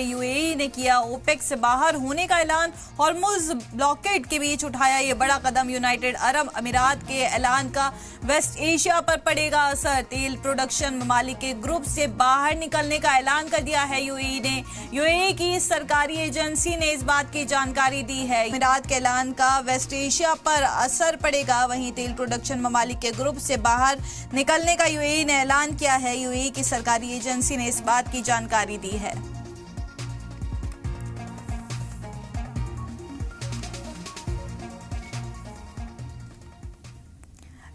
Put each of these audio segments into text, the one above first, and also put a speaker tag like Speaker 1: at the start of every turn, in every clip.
Speaker 1: UAE ने किया OPEC से बाहर होने का ऐलान। हॉर्मुज ब्लॉकेड के बीच उठाया ये बड़ा कदम। यूनाइटेड अरब अमीरात के ऐलान का वेस्ट एशिया पर पड़ेगा असर। तेल प्रोडक्शन ममालिक के ग्रुप से बाहर निकलने का ऐलान कर दिया है यूएई ने। यूएई की सरकारी एजेंसी ने इस बात की जानकारी दी है। अमीरात के ऐलान का वेस्ट एशिया पर असर पड़ेगा। वहीं तेल प्रोडक्शन ममालिक के ग्रुप से बाहर निकलने का यूएई ने ऐलान किया है। यूएई की सरकारी एजेंसी ने इस बात की जानकारी दी है।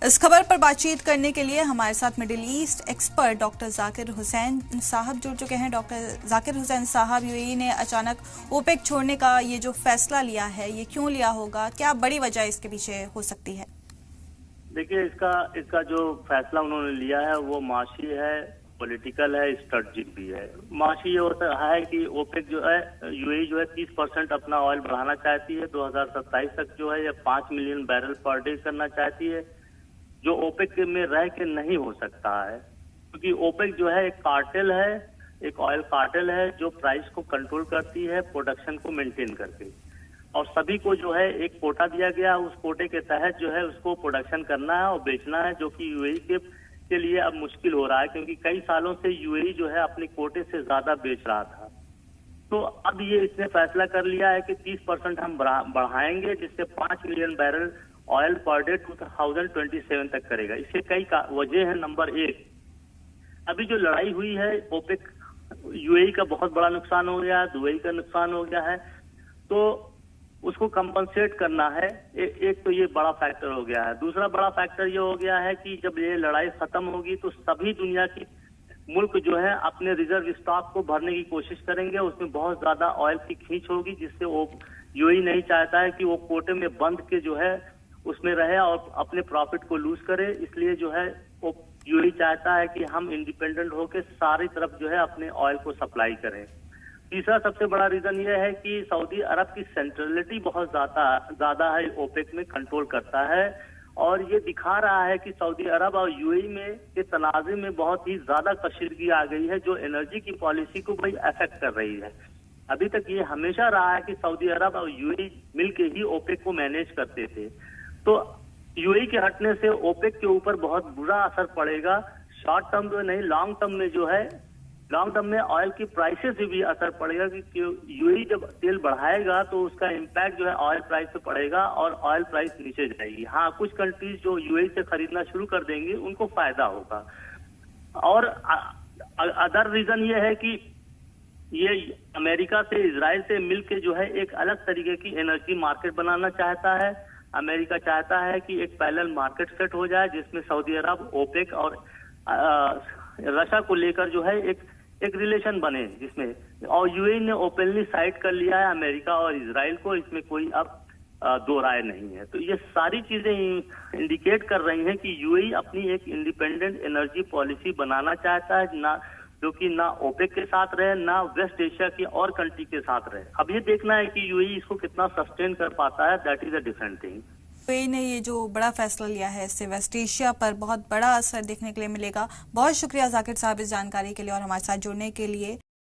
Speaker 1: इस खबर पर बातचीत करने के लिए हमारे साथ middle east expert doctor Zakir Hussain साहब जुड़ चुके हैं। डॉक्टर जाकिर हुसैन साहब, यूएई ने अचानक ओपेक छोड़ने का ये जो फैसला लिया है, ये क्यों लिया होगा? क्या बड़ी वजह इसके पीछे हो सकती है?
Speaker 2: देखिए, इसका जो फैसला उन्होंने लिया है वो माशी है, पॉलिटिकल है, स्ट्रेटजिक भी है। माशी ये होता है कि ओपेक जो है, यूएई जो है 30% अपना ऑयल बढ़ाना चाहती है। 2027 तक जो है ये 5 मिलियन बैरल पर डे करना चाहती है, जो ओपेक में रह के नहीं हो सकता है, क्योंकि ओपेक जो है एक कार्टेल है, एक ऑयल कार्टेल है जो प्राइस को कंट्रोल करती है प्रोडक्शन को मेंटेन करके। और सभी को जो है एक कोटा दिया गया, उस कोटे के तहत जो है उसको प्रोडक्शन करना है और बेचना है, जो कि यूएई के लिए अब मुश्किल हो रहा है, क्योंकि कई सालों से यूएई जो है अपने कोटे से ज्यादा बेच रहा था। तो अब ये इसने फैसला कर लिया है कि 30% हम बढ़ाएंगे, जिससे 5 million barrel oil per day 2027 तक करेगा। इसके कई वजह है। नंबर 1, अभी जो लड़ाई हुई है ओपेक, यूएई का बहुत बड़ा नुकसान हो गया है, दुबई का नुकसान हो गया है, तो उसको कंपनसेट करना है। एक तो ये बड़ा फैक्टर हो गया है। दूसरा बड़ा फैक्टर ये हो गया है कि जब ये लड़ाई खत्म होगी तो सभी दुनिया की मुल्क जो है अपने रिजर्व स्टॉक को भरने की कोशिश करेंगे। उसमें बहुत ज्यादा ऑयल की खींच होगी, जिससे वो यूएई नहीं चाहता है कि वो कोटे में बंद के जो है उसमें रहे और अपने प्रॉफिट को लूज करे। इसलिए जो है वो यूएई चाहता है कि हम इंडिपेंडेंट होकर सारी तरफ जो है अपने ऑयल को सप्लाई करें। तीसरा सबसे बड़ा रीजन ये है कि सऊदी अरब की सेंट्रलिटी बहुत ज्यादा है, ओपेक में कंट्रोल करता है, और ये दिखा रहा है कि सऊदी अरब और यूएई में के तनाज़े में बहुत ही ज्यादा कशीदगी आ गई है, जो एनर्जी की पॉलिसी को भाई अफेक्ट कर रही है। अभी तक ये हमेशा रहा है कि सऊदी अरब और यूएई मिलकर ही ओपेक को मैनेज करते थे। तो यूएई के हटने से ओपेक के ऊपर बहुत बुरा असर पड़ेगा। शॉर्ट टर्म में नहीं, लॉन्ग टर्म में जो है, लॉन्ग टर्म में ऑयल की प्राइसेस से भी असर पड़ेगा, कि यूएई जब तेल बढ़ाएगा तो उसका इम्पैक्ट जो है ऑयल प्राइस पे पड़ेगा और ऑयल प्राइस नीचे जाएगी। हाँ, कुछ कंट्रीज जो यूएई से खरीदना शुरू कर देंगी उनको फायदा होगा। और अदर रीजन ये है कि ये अमेरिका से, इजराइल से मिलके जो है एक अलग तरीके की एनर्जी मार्केट बनाना चाहता है। अमेरिका चाहता है कि एक पैरेलल मार्केट सेट हो जाए, जिसमें सऊदी अरब, ओपेक और रशिया को लेकर जो है एक रिलेशन बने, जिसमें, और यूएई ने ओपनली साइड कर लिया है अमेरिका और इजराइल को। इसमें कोई अब दो राय नहीं है। तो ये सारी चीजें इंडिकेट कर रही हैं कि यूएई अपनी एक इंडिपेंडेंट एनर्जी पॉलिसी बनाना चाहता है, ना जो कि ना ओपेक के साथ रहे, ना वेस्ट एशिया की और कंट्री के साथ रहे। अब ये देखना है कि यूएई इसको कितना सस्टेन कर पाता है, that is a different thing.
Speaker 1: UAE ने ये जो बड़ा फैसला लिया है, इससे वेस्ट एशिया पर बहुत बड़ा असर देखने के लिए मिलेगा। बहुत शुक्रिया जाकिर साहब इस जानकारी के लिए और हमारे साथ जुड़ने के लिए।